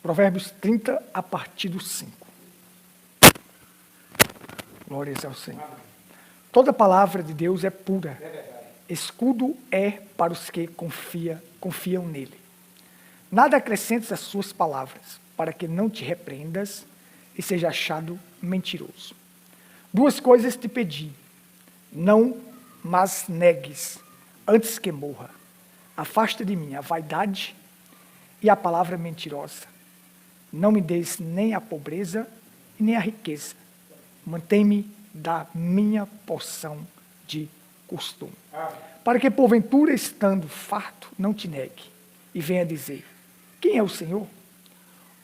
Provérbios 30, a partir do 5. Glórias ao Senhor. Toda palavra de Deus é pura. Escudo é para os que confiam nele. Nada acrescentes às suas palavras, para que não te repreendas e seja achado mentiroso. Duas coisas te pedi, não mas negues, antes que morra. Afasta de mim a vaidade e a palavra mentirosa. Não me des nem a pobreza e nem a riqueza. Mantém-me da minha porção de costume. Para que, porventura, estando farto, não te negue e venha dizer, quem é o Senhor?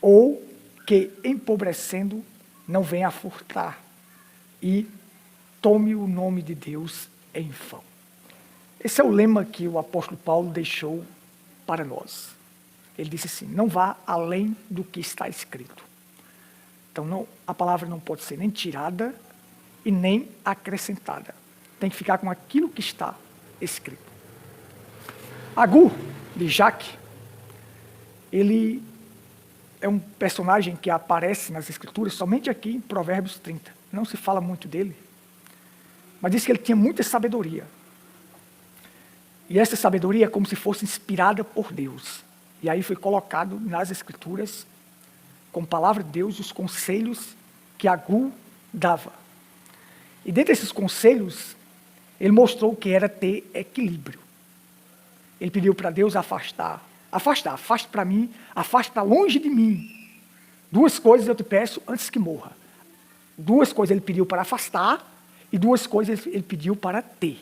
Ou que, empobrecendo, não venha a furtar e tome o nome de Deus em vão. Esse é o lema que o apóstolo Paulo deixou para nós. Ele disse assim, não vá além do que está escrito. Então, a palavra não pode ser nem tirada e nem acrescentada. Tem que ficar com aquilo que está escrito. Agur, de Jaque, ele é um personagem que aparece nas Escrituras somente aqui em Provérbios 30. Não se fala muito dele, mas diz que ele tinha muita sabedoria. E essa sabedoria é como se fosse inspirada por Deus. E aí foi colocado nas Escrituras, como palavra de Deus, os conselhos que Agur dava. E dentre esses conselhos, ele mostrou que era ter equilíbrio. Ele pediu para Deus afaste para mim, afaste para longe de mim. Duas coisas eu te peço antes que morra. Duas coisas ele pediu para afastar e duas coisas ele pediu para ter.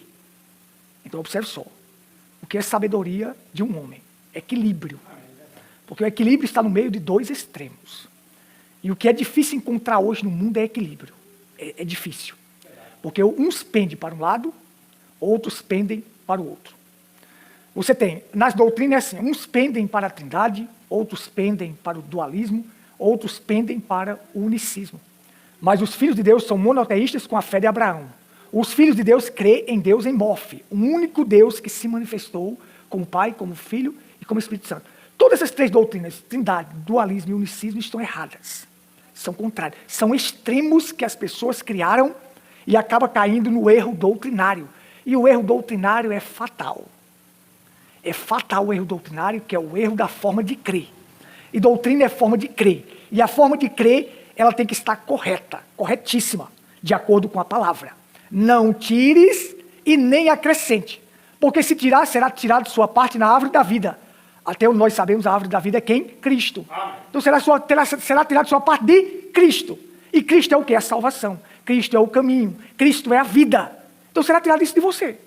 Então observe só, o que é sabedoria de um homem? Equilíbrio. Porque o equilíbrio está no meio de dois extremos. E o que é difícil encontrar hoje no mundo é equilíbrio. É difícil. Porque uns pendem para um lado, outros pendem para o outro. Você tem, nas doutrinas é assim, uns pendem para a trindade, outros pendem para o dualismo, outros pendem para o unicismo. Mas os filhos de Deus são monoteístas com a fé de Abraão. Os filhos de Deus crêem em Deus em Mofe, um único Deus que se manifestou como Pai, como Filho e como Espírito Santo. Todas essas três doutrinas, trindade, dualismo e unicismo, estão erradas. São contrárias. São extremos que as pessoas criaram e acabam caindo no erro doutrinário. E o erro doutrinário é fatal. É fatal o erro doutrinário, que é o erro da forma de crer. E doutrina é forma de crer. E a forma de crer, ela tem que estar correta, corretíssima, de acordo com a palavra. Não tires e nem acrescente. Porque se tirar, será tirado de sua parte na árvore da vida. Até nós sabemos a árvore da vida é quem? Cristo. Amém. Então será tirado de sua parte de Cristo. E Cristo é o que? A salvação. Cristo é o caminho. Cristo é a vida. Então será tirado isso de você.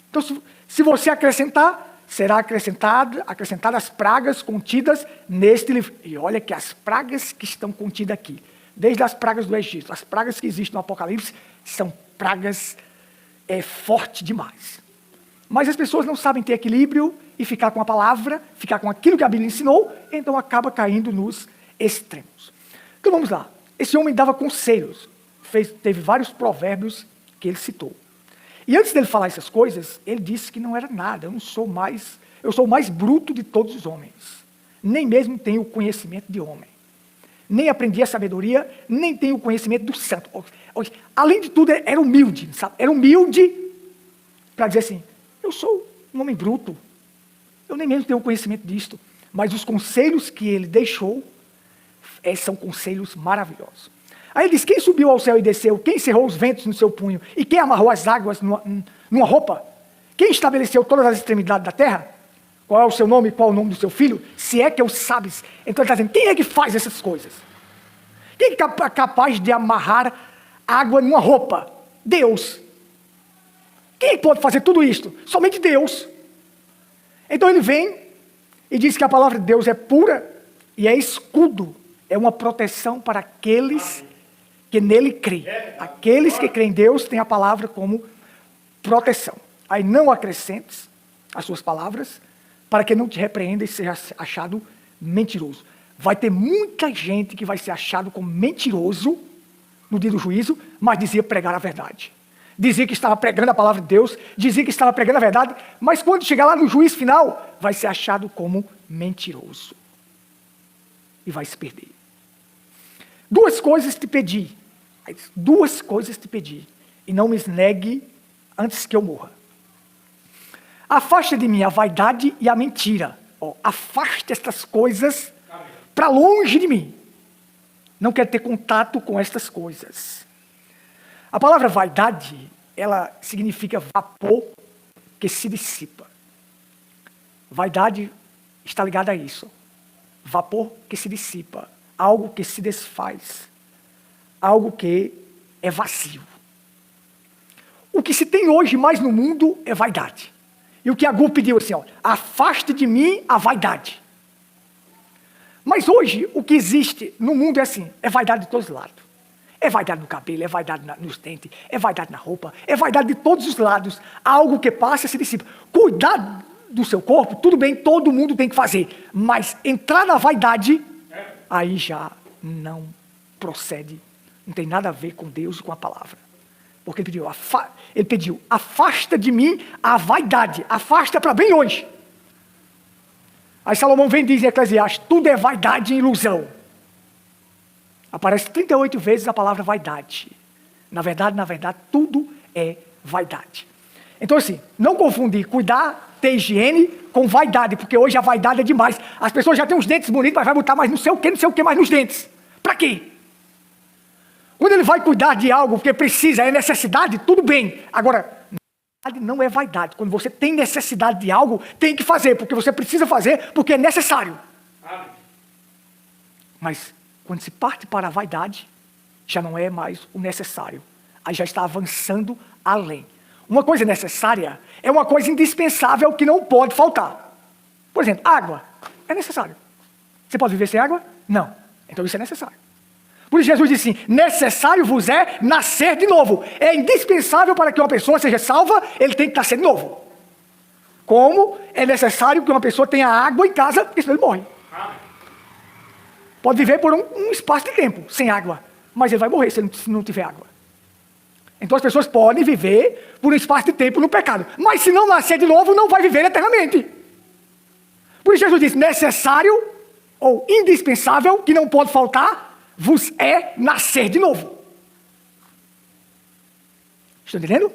Então se você acrescentar, será acrescentadas as pragas contidas neste livro. E olha que as pragas que estão contidas aqui, desde as pragas do Egito, as pragas que existem no Apocalipse, são pragas fortes demais. Mas as pessoas não sabem ter equilíbrio e ficar com a palavra, ficar com aquilo que a Bíblia ensinou, então acaba caindo nos extremos. Então vamos lá. Esse homem dava conselhos, teve vários provérbios que ele citou. E antes dele falar essas coisas, ele disse que não era nada, eu sou o mais bruto de todos os homens. Nem mesmo tenho o conhecimento de homem. Nem aprendi a sabedoria, nem tenho o conhecimento do santo. Além de tudo, era humilde, sabe? Era humilde para dizer assim, eu sou um homem bruto, eu nem mesmo tenho o conhecimento disto. Mas os conselhos que ele deixou são conselhos maravilhosos. Aí ele diz, quem subiu ao céu e desceu? Quem cerrou os ventos no seu punho? E quem amarrou as águas numa roupa? Quem estabeleceu todas as extremidades da terra? Qual é o seu nome e qual é o nome do seu filho? Se é que eu sabes. Então ele está dizendo, quem é que faz essas coisas? Quem é capaz de amarrar água numa roupa? Deus. Quem pode fazer tudo isto? Somente Deus. Então ele vem e diz que a palavra de Deus é pura e é escudo. É uma proteção para aqueles que nele creem. Aqueles que creem em Deus têm a palavra como proteção. Aí não acrescentes as suas palavras, para que não te repreenda e seja achado mentiroso. Vai ter muita gente que vai ser achado como mentiroso no dia do juízo, mas dizia pregar a verdade. Dizia que estava pregando a palavra de Deus, dizia que estava pregando a verdade, mas quando chegar lá no juízo final, vai ser achado como mentiroso. e vai se perder. Duas coisas te pedi, e não me negue antes que eu morra. Afasta de mim a vaidade e a mentira. Afaste estas coisas para longe de mim. Não quero ter contato com estas coisas. A palavra vaidade, ela significa vapor que se dissipa. Vaidade está ligada a isso. Vapor que se dissipa. Algo que se desfaz. Algo que é vazio. O que se tem hoje mais no mundo é vaidade. E o que Agur pediu assim, afaste de mim a vaidade. Mas hoje, o que existe no mundo é assim, é vaidade de todos os lados. É vaidade no cabelo, é vaidade nos dentes, é vaidade na roupa, é vaidade de todos os lados. Algo que passa e se dissipa. Cuidar do seu corpo, tudo bem, todo mundo tem que fazer. Mas entrar na vaidade, aí já não procede. Não tem nada a ver com Deus e com a palavra. Porque ele pediu, afasta de mim a vaidade, afasta para bem longe. Aí Salomão vem e diz em Eclesiastes, tudo é vaidade e ilusão. Aparece 38 vezes a palavra vaidade. Na verdade, tudo é vaidade. Então assim, não confundir cuidar, ter higiene com vaidade, porque hoje a vaidade é demais. As pessoas já têm os dentes bonitos, mas vai botar mais não sei o que mais nos dentes. Para quê? Quando ele vai cuidar de algo que precisa, é necessidade, tudo bem. Agora, não é vaidade. Quando você tem necessidade de algo, tem que fazer, porque você precisa fazer, porque é necessário. Amém. Mas, quando se parte para a vaidade, já não é mais o necessário. Aí já está avançando além. Uma coisa necessária é uma coisa indispensável que não pode faltar. Por exemplo, água. É necessário. Você pode viver sem água? Não. Então isso é necessário. Por isso Jesus disse assim, necessário vos é nascer de novo. É indispensável para que uma pessoa seja salva, ele tem que nascer de novo. Como é necessário que uma pessoa tenha água em casa, porque senão ele morre. Pode viver por um espaço de tempo sem água, mas ele vai morrer se não tiver água. Então as pessoas podem viver por um espaço de tempo no pecado, mas se não nascer de novo, não vai viver eternamente. Por isso Jesus disse, necessário ou indispensável, que não pode faltar, vos é nascer de novo. Estão entendendo?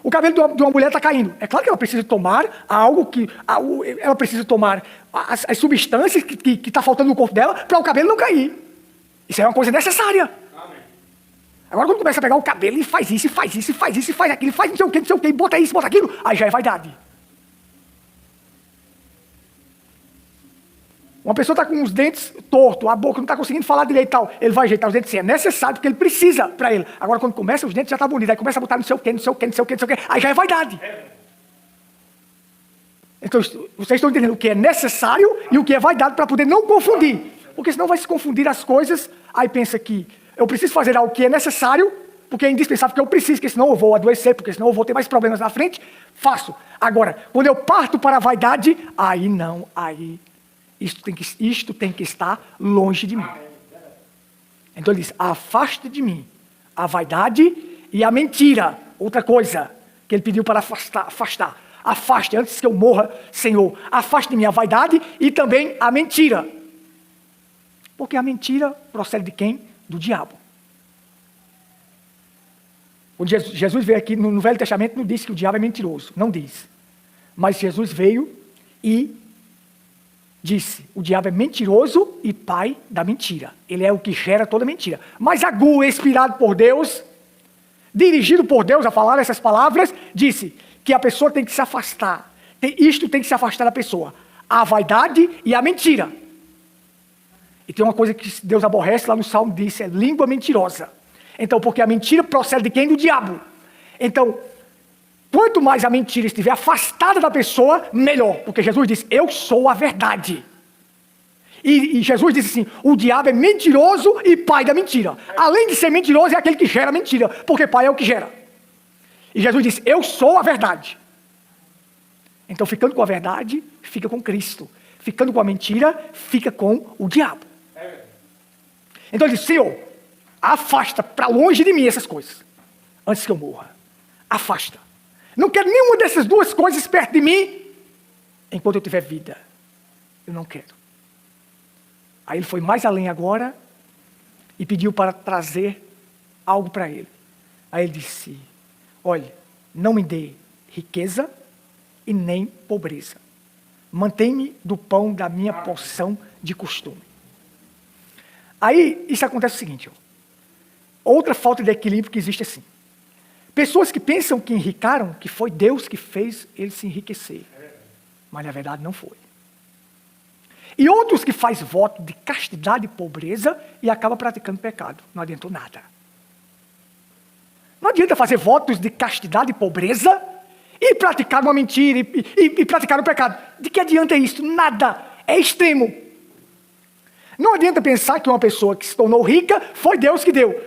O cabelo de uma mulher está caindo. É claro que ela precisa tomar ela precisa tomar as substâncias que está faltando no corpo dela para o cabelo não cair. Isso é uma coisa necessária. Amém. Agora quando começa a pegar o cabelo e faz isso, faz aquilo, faz não sei o que, bota isso, bota aquilo, aí já é vaidade. Uma pessoa está com os dentes tortos, a boca não está conseguindo falar direito e tal. Ele vai ajeitar os dentes, sim, é necessário, porque ele precisa para ele. Agora, quando começa, os dentes já estão bonitos. Aí começa a botar não sei o que. Aí já é vaidade. Então, vocês estão entendendo o que é necessário e o que é vaidade para poder não confundir. Porque senão vai se confundir as coisas. Aí pensa que eu preciso fazer algo que é necessário, porque é indispensável, porque eu preciso, porque senão eu vou adoecer, porque senão eu vou ter mais problemas na frente. Faço. Agora, quando eu parto para a vaidade, aí não, aí... Isto tem que estar longe de mim. Então ele diz, afasta de mim a vaidade e a mentira. Outra coisa que ele pediu para afastar. Afaste, antes que eu morra, Senhor. Afaste de mim a vaidade e também a mentira. Porque a mentira procede de quem? Do diabo. Quando Jesus veio aqui no Velho Testamento, não diz que o diabo é mentiroso. Não diz. Mas Jesus veio e disse, o diabo é mentiroso e pai da mentira. Ele é o que gera toda mentira. Mas Agur, inspirado por Deus, dirigido por Deus a falar essas palavras, disse que a pessoa tem que se afastar. Isto tem que se afastar da pessoa. A vaidade e a mentira. E tem uma coisa que Deus aborrece, lá no Salmo diz, é língua mentirosa. Então, porque a mentira procede de quem? Do diabo. Então, quanto mais a mentira estiver afastada da pessoa, melhor. Porque Jesus disse, eu sou a verdade. E Jesus disse assim, o diabo é mentiroso e pai da mentira. Além de ser mentiroso, é aquele que gera mentira. Porque pai é o que gera. E Jesus disse, eu sou a verdade. Então, ficando com a verdade, fica com Cristo. Ficando com a mentira, fica com o diabo. Então ele disse, Senhor, afasta para longe de mim essas coisas. Antes que eu morra. Afasta. Não quero nenhuma dessas duas coisas perto de mim, enquanto eu tiver vida. Eu não quero. Aí ele foi mais além agora e pediu para trazer algo para ele. Aí ele disse, olha, não me dê riqueza e nem pobreza. Mantém-me do pão da minha porção de costume. Aí isso acontece o seguinte, outra falta de equilíbrio que existe assim. Pessoas que pensam que enricaram, que foi Deus que fez ele se enriquecer. Mas na verdade não foi. E outros que faz voto de castidade e pobreza e acaba praticando pecado. Não adiantou nada. Não adianta fazer votos de castidade e pobreza e praticar uma mentira e praticar o pecado. De que adianta isso? Nada. É extremo. Não adianta pensar que uma pessoa que se tornou rica foi Deus que deu.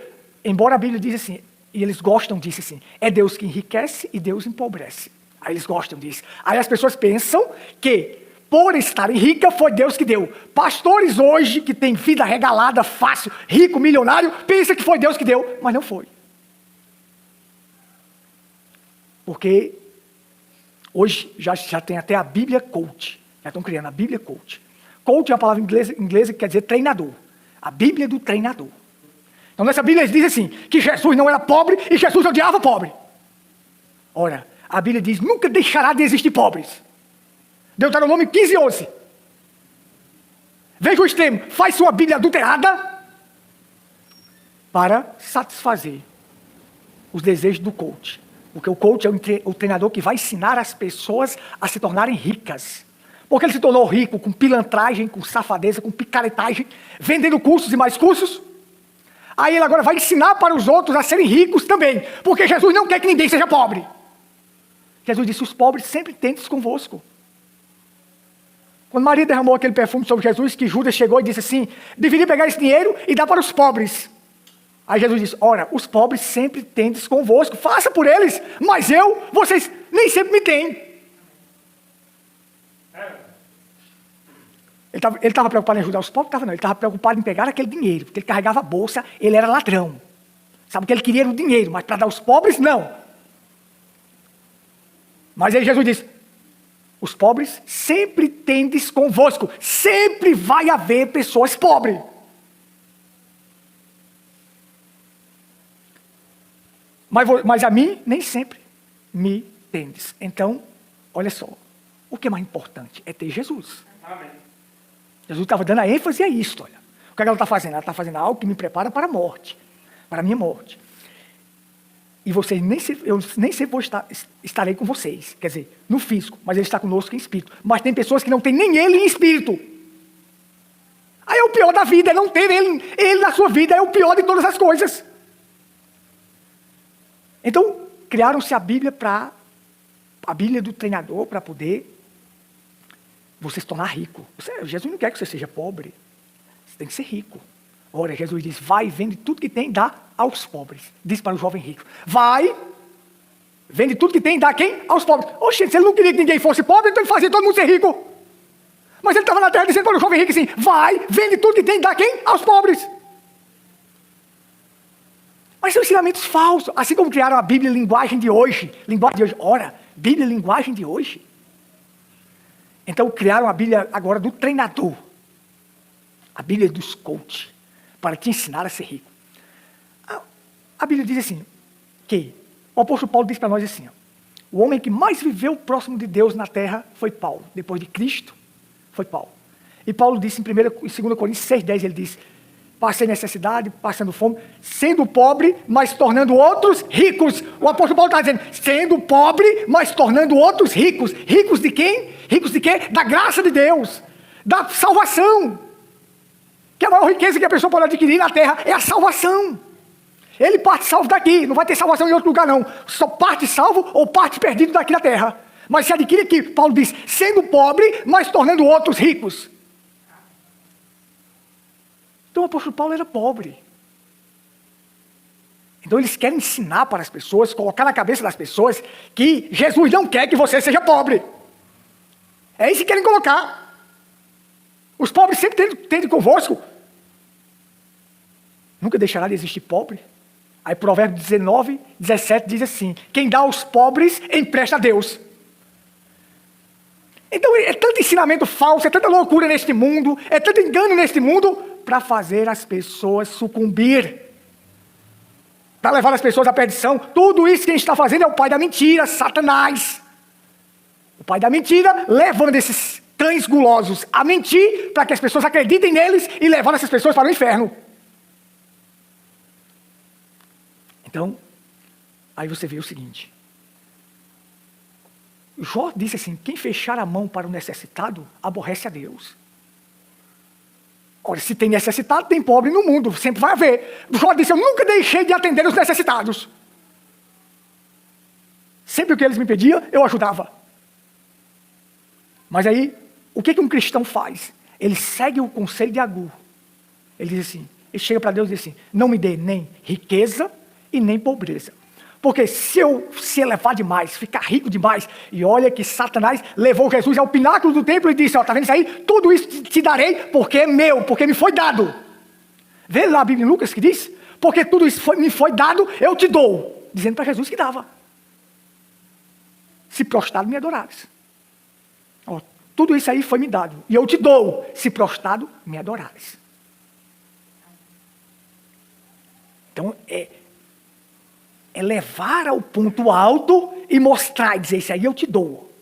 Embora a Bíblia diz assim, e eles gostam disso assim, é Deus que enriquece e Deus empobrece. Aí eles gostam disso. Aí as pessoas pensam que por estarem ricas, foi Deus que deu. Pastores hoje, que têm vida regalada, fácil, rico, milionário, pensam que foi Deus que deu, mas não foi. Porque hoje já tem até a Bíblia Coach. Já estão criando a Bíblia Coach. Coach é uma palavra inglesa que quer dizer treinador. A Bíblia do treinador. Então nessa Bíblia diz assim, que Jesus não era pobre e Jesus odiava pobre. Ora, a Bíblia diz, nunca deixará de existir pobres. Deuteronômio 15:11. Veja o extremo, faz sua Bíblia adulterada para satisfazer os desejos do coach. Porque o coach é o treinador que vai ensinar as pessoas a se tornarem ricas. Porque ele se tornou rico com pilantragem, com safadeza, com picaretagem, vendendo cursos e mais cursos. Aí ele agora vai ensinar para os outros a serem ricos também. Porque Jesus não quer que ninguém seja pobre. Jesus disse, os pobres sempre tendes convosco. Quando Maria derramou aquele perfume sobre Jesus, que Judas chegou e disse assim, deveria pegar esse dinheiro e dar para os pobres. Aí Jesus disse, ora, os pobres sempre tendes convosco, faça por eles, mas vocês nem sempre me têm. Ele estava preocupado em ajudar os pobres? Não, ele estava preocupado em pegar aquele dinheiro, porque ele carregava a bolsa, ele era ladrão. Sabe o que ele queria era o dinheiro, mas para dar aos pobres, não. Mas aí Jesus disse, os pobres sempre tendes convosco. Sempre vai haver pessoas pobres. Mas a mim, nem sempre me tendes. Então, olha só. O que é mais importante é ter Jesus. Amém. Jesus estava dando a ênfase a isto. Olha. O que ela está fazendo? Ela está fazendo algo que me prepara para a morte. Para a minha morte. E vocês eu nem sempre estarei com vocês. Quer dizer, no físico, mas ele está conosco em espírito. Mas tem pessoas que não têm nem ele em espírito. Aí é o pior da vida, é não ter ele na sua vida, é o pior de todas as coisas. Então, criaram-se a Bíblia do treinador para poder você se tornar rico. Jesus não quer que você seja pobre. Você tem que ser rico. Ora, Jesus diz, vai, vende tudo que tem, dá aos pobres. Diz para o jovem rico, vai, vende tudo que tem, dá a quem? Aos pobres. Oxe, se ele não queria que ninguém fosse pobre, então ele fazia todo mundo ser rico. Mas ele estava na terra dizendo para o jovem rico assim, vai, vende tudo que tem, dá a quem? Aos pobres. Mas são ensinamentos falsos. Assim como criaram a Bíblia linguagem de hoje. Ora, Bíblia linguagem de hoje. Então criaram a Bíblia agora do treinador. A Bíblia dos coaches. Para te ensinar a ser rico. A Bíblia diz assim, que o apóstolo Paulo diz para nós assim, o homem que mais viveu próximo de Deus na terra foi Paulo. Depois de Cristo, foi Paulo. E Paulo disse em 2 Coríntios 6:10, ele diz, passei necessidade, passando fome, sendo pobre, mas tornando outros ricos. O apóstolo Paulo está dizendo, sendo pobre, mas tornando outros ricos. Ricos de quem? Ricos de quê? Da graça de Deus, da salvação. Que a maior riqueza que a pessoa pode adquirir na terra é a salvação. Ele parte salvo daqui, não vai ter salvação em outro lugar não. Só parte salvo ou parte perdido daqui na terra. Mas se adquire aqui, Paulo diz, sendo pobre, mas tornando outros ricos. Então o apóstolo Paulo era pobre. Então eles querem ensinar para as pessoas, colocar na cabeça das pessoas, que Jesus não quer que você seja pobre. É isso que querem colocar. Os pobres sempre tendem convosco. Nunca deixará de existir pobre. Aí Provérbios 19:17 diz assim, quem dá aos pobres, empresta a Deus. Então é tanto ensinamento falso, é tanta loucura neste mundo, é tanto engano neste mundo, para fazer as pessoas sucumbir, para levar as pessoas à perdição. Tudo isso que a gente está fazendo é o pai da mentira, Satanás. O pai da mentira, levando esses cães gulosos a mentir, para que as pessoas acreditem neles e levando essas pessoas para o inferno. Então, aí você vê o seguinte. Jó disse assim, quem fechar a mão para o necessitado, aborrece a Deus. Ora, se tem necessitado, tem pobre no mundo, sempre vai haver. Jó disse, eu nunca deixei de atender os necessitados. Sempre o que eles me pediam, eu ajudava. Mas aí, o que um cristão faz? Ele segue o conselho de Agur. Ele diz assim, ele chega para Deus e diz assim, não me dê nem riqueza e nem pobreza. Porque se eu se elevar demais, ficar rico demais, e olha que Satanás levou Jesus ao pináculo do templo e disse, ó, tá vendo isso aí? Tudo isso te darei porque é meu, porque me foi dado. Vê lá a Bíblia em Lucas que diz, porque tudo isso me foi dado, eu te dou. Dizendo para Jesus que dava. Se prostrado me adorares. Ó, tudo isso aí foi me dado, e eu te dou, se prostrado me adorares. Então é levar ao ponto alto e mostrar, e dizer, isso aí eu te dou.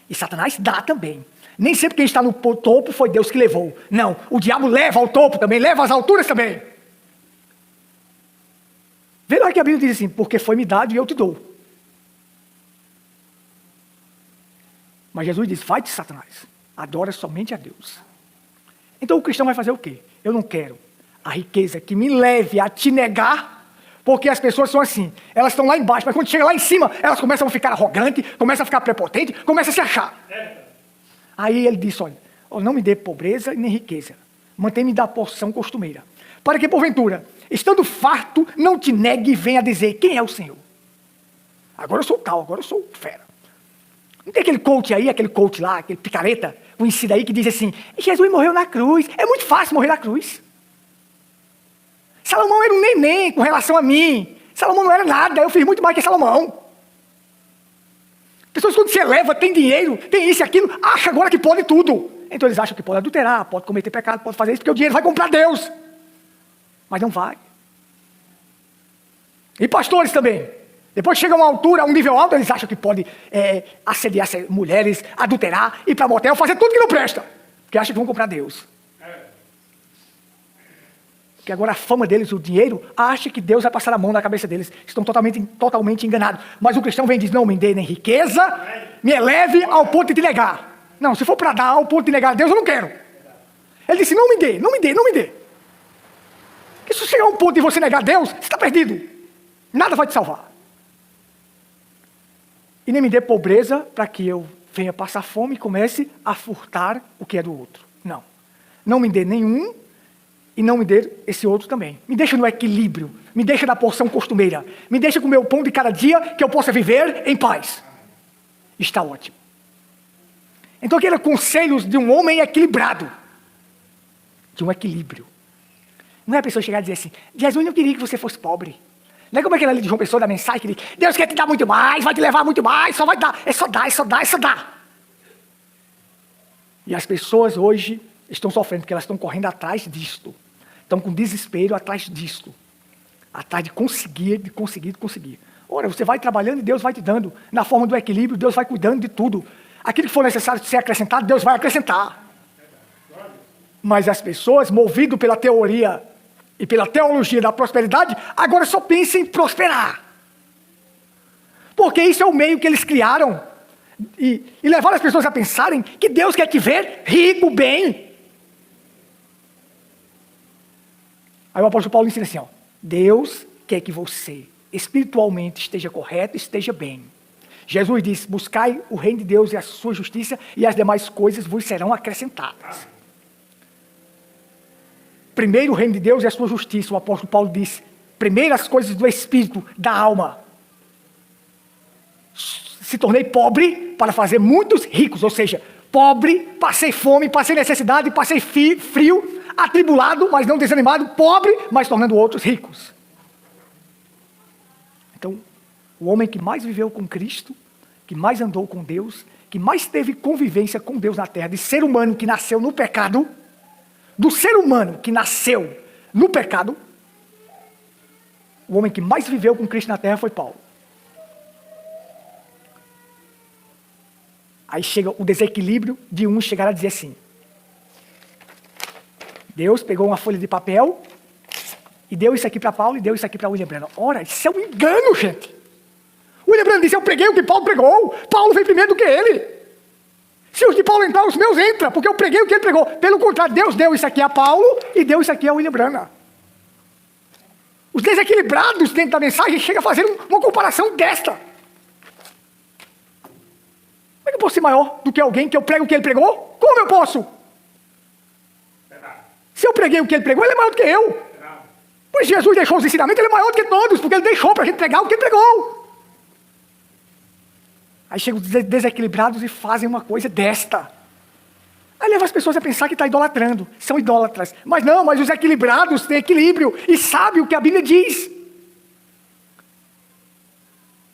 E Satanás dá também. Nem sempre quem está no topo foi Deus que levou. Não, o diabo leva ao topo também, leva às alturas também. Vê lá que a Bíblia diz assim, porque foi me dado e eu te dou. Mas Jesus diz, vai de Satanás, adora somente a Deus. Então o cristão vai fazer o quê? Eu não quero a riqueza que me leve a te negar. Porque as pessoas são assim, elas estão lá embaixo, mas quando chega lá em cima, elas começam a ficar arrogantes, começam a ficar prepotentes, começam a se achar. Aí ele disse, olha, não me dê pobreza nem riqueza, mantém-me da porção costumeira, para que porventura, estando farto, não te negue e venha dizer, quem é o Senhor? Agora eu sou tal, agora eu sou fera. Não tem aquele coach aí, aquele coach lá, aquele picareta conhecido aí que diz assim, Jesus morreu na cruz, é muito fácil morrer na cruz. Salomão era um neném com relação a mim. Salomão não era nada, eu fiz muito mais que Salomão. Pessoas quando se eleva, tem dinheiro, tem isso e aquilo, acha agora que pode tudo. Então eles acham que pode adulterar, pode cometer pecado, pode fazer isso, porque o dinheiro vai comprar Deus. Mas não vai. E pastores também. Depois chega a uma altura, a um nível alto, eles acham que pode assediar mulheres, adulterar, ir para motel, fazer tudo que não presta. Porque acham que vão comprar Deus. Porque agora a fama deles, o dinheiro, acha que Deus vai passar a mão na cabeça deles. Estão totalmente enganados. Mas o cristão vem e diz, não me dê nem riqueza, me eleve ao ponto de te negar. Não, se for para dar ao ponto de negar a Deus, eu não quero. Ele disse, não me dê, não me dê, não me dê. Porque se chegar a um ponto de você negar a Deus, você está perdido. Nada vai te salvar. E nem me dê pobreza para que eu venha passar fome e comece a furtar o que é do outro. Não. Não me dê nenhum e não me dê esse outro também. Me deixa no equilíbrio, me deixa na porção costumeira, me deixa com o meu pão de cada dia, que eu possa viver em paz. Está ótimo. Então aqueles conselhos de um homem equilibrado, de um equilíbrio. Não é a pessoa chegar e dizer assim, Jesus não queria que você fosse pobre. Não é como aquele ali de João Pessoa da mensagem que diz, Deus quer te dar muito mais, vai te levar muito mais, só vai dar, é só dar, é só dar, é só dar. E as pessoas hoje estão sofrendo porque elas estão correndo atrás disto. Estão com desespero atrás disto. Atrás de conseguir. Ora, você vai trabalhando e Deus vai te dando. Na forma do equilíbrio, Deus vai cuidando de tudo. Aquilo que for necessário ser acrescentado, Deus vai acrescentar. Mas as pessoas, movidas pela teoria e pela teologia da prosperidade, agora só pensam em prosperar. Porque isso é o meio que eles criaram. E levaram as pessoas a pensarem que Deus quer te ver rico, bem. Aí o apóstolo Paulo ensina assim, ó, Deus quer que você espiritualmente esteja correto, esteja bem. Jesus disse, buscai o reino de Deus e a sua justiça, e as demais coisas vos serão acrescentadas. Primeiro o reino de Deus e a sua justiça, o apóstolo Paulo disse, primeiro as coisas do espírito, da alma. Se tornei pobre para fazer muitos ricos, ou seja, pobre, passei fome, passei necessidade, passei frio, atribulado, mas não desanimado, pobre, mas tornando outros ricos. Então, o homem que mais viveu com Cristo, que mais andou com Deus, que mais teve convivência com Deus na terra, de ser humano que nasceu no pecado, do ser humano que nasceu no pecado, o homem que mais viveu com Cristo na terra foi Paulo. Aí chega o desequilíbrio de uns chegar a dizer assim: Deus pegou uma folha de papel e deu isso aqui para Paulo e deu isso aqui para William Branham. Ora, isso é um engano, gente. William Branham disse: eu preguei o que Paulo pregou. Paulo veio primeiro do que ele. Se os de Paulo entrar, os meus entram, porque eu preguei o que ele pregou. Pelo contrário, Deus deu isso aqui a Paulo e deu isso aqui a William Branham. Os desequilibrados dentro da mensagem chegam a fazer uma comparação desta. Como é que eu posso ser maior do que alguém que eu prego o que ele pregou? Como eu posso? Se eu preguei o que ele pregou, ele é maior do que eu. Pois Jesus deixou os ensinamentos, ele é maior do que todos, porque ele deixou para a gente pregar o que ele pregou. Aí chegam os desequilibrados e fazem uma coisa desta. Aí leva as pessoas a pensar que está idolatrando, são idólatras. Mas não, mas os equilibrados têm equilíbrio e sabem o que a Bíblia diz.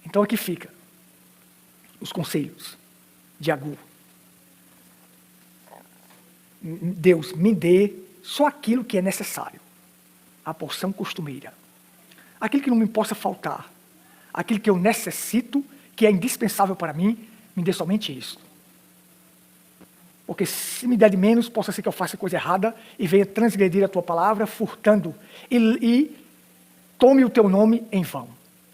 Então aqui fica os conselhos de Agur. Deus, me dê só aquilo que é necessário, a porção costumeira, aquilo que não me possa faltar, aquilo que eu necessito, que é indispensável para mim, me dê somente isso. Porque se me der de menos, possa ser que eu faça coisa errada e venha transgredir a tua palavra, furtando, e tome o teu nome em vão.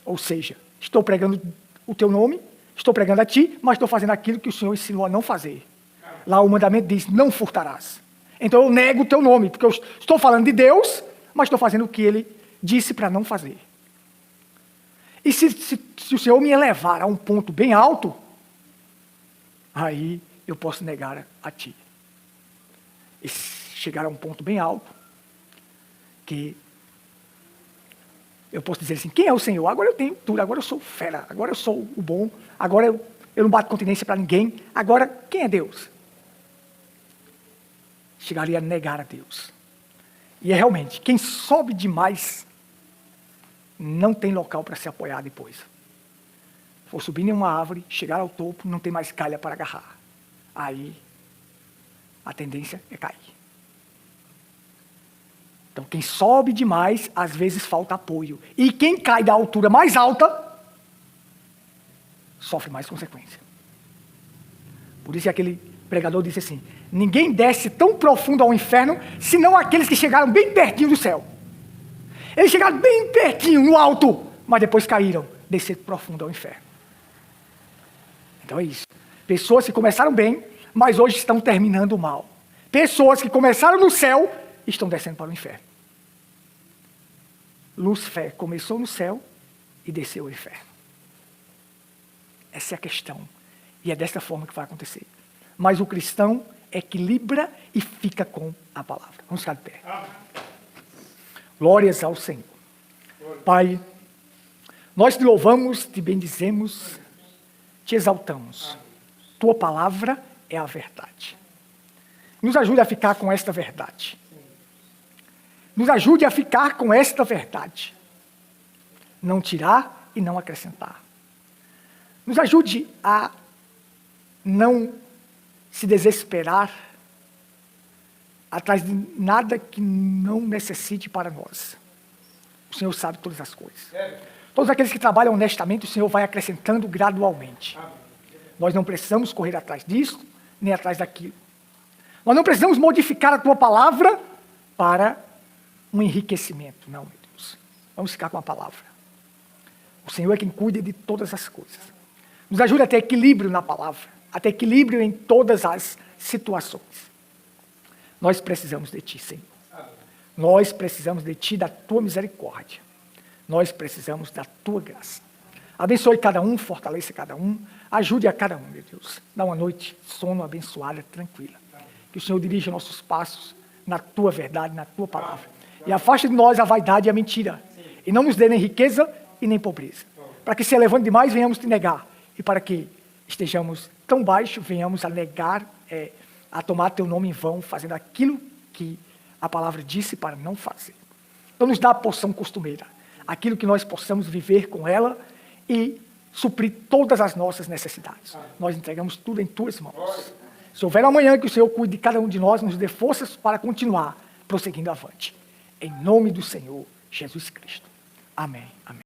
Ou seja, estou pregando o teu nome, estou pregando a ti, mas estou fazendo aquilo que o Senhor ensinou a não fazer. Lá o mandamento diz: não furtarás. Então eu nego o teu nome, porque eu estou falando de Deus, mas estou fazendo o que ele disse para não fazer. E se o Senhor me elevar a um ponto bem alto, aí eu posso negar a ti. E chegar a um ponto bem alto, que eu posso dizer assim: quem é o Senhor? Agora eu tenho tudo, agora eu sou fera, agora eu sou o bom, agora eu não bato continência para ninguém, agora quem é Deus? Chegaria a negar a Deus. E é realmente, quem sobe demais não tem local para se apoiar depois. For subir em uma árvore, chegar ao topo, não tem mais calha para agarrar. Aí a tendência é cair. Então quem sobe demais, às vezes falta apoio. E quem cai da altura mais alta, sofre mais consequência. Por isso que aquele pregador disse assim: ninguém desce tão profundo ao inferno, senão aqueles que chegaram bem pertinho do céu. Eles chegaram bem pertinho, no alto, mas depois caíram, desceram profundo ao inferno. Então é isso. Pessoas que começaram bem, mas hoje estão terminando mal. Pessoas que começaram no céu, estão descendo para o inferno. Lúcifer começou no céu e desceu ao inferno. Essa é a questão. E é dessa forma que vai acontecer. Mas o cristão equilibra e fica com a palavra. Vamos ficar de pé. Glórias ao Senhor. Pai, nós te louvamos, te bendizemos, te exaltamos. Tua palavra é a verdade. Nos ajude a ficar com esta verdade. Nos ajude a ficar com esta verdade. Não tirar e não acrescentar. Nos ajude a não se desesperar atrás de nada que não necessite para nós. O Senhor sabe todas as coisas. Todos aqueles que trabalham honestamente, o Senhor vai acrescentando gradualmente. Nós não precisamos correr atrás disso, nem atrás daquilo. Nós não precisamos modificar a tua palavra para um enriquecimento. Não, meu Deus. Vamos ficar com a palavra. O Senhor é quem cuida de todas as coisas. Nos ajude a ter equilíbrio na palavra, a ter equilíbrio em todas as situações. Nós precisamos de Ti, Senhor. Nós precisamos de Ti, da Tua misericórdia. Nós precisamos da Tua graça. Abençoe cada um, fortaleça cada um, ajude a cada um, meu Deus. Dá uma noite, sono abençoada, tranquila. Que o Senhor dirija nossos passos na Tua verdade, na Tua palavra. E afaste de nós a vaidade e a mentira. E não nos dê nem riqueza e nem pobreza. Para que se elevando demais, venhamos te negar. E para que estejamos tão baixo, venhamos a negar, a tomar Teu nome em vão, fazendo aquilo que a palavra disse para não fazer. Então nos dá a porção costumeira. Aquilo que nós possamos viver com ela e suprir todas as nossas necessidades. Nós entregamos tudo em tuas mãos. Se houver amanhã, que o Senhor cuide de cada um de nós, nos dê forças para continuar prosseguindo avante. Em nome do Senhor Jesus Cristo. Amém. Amém.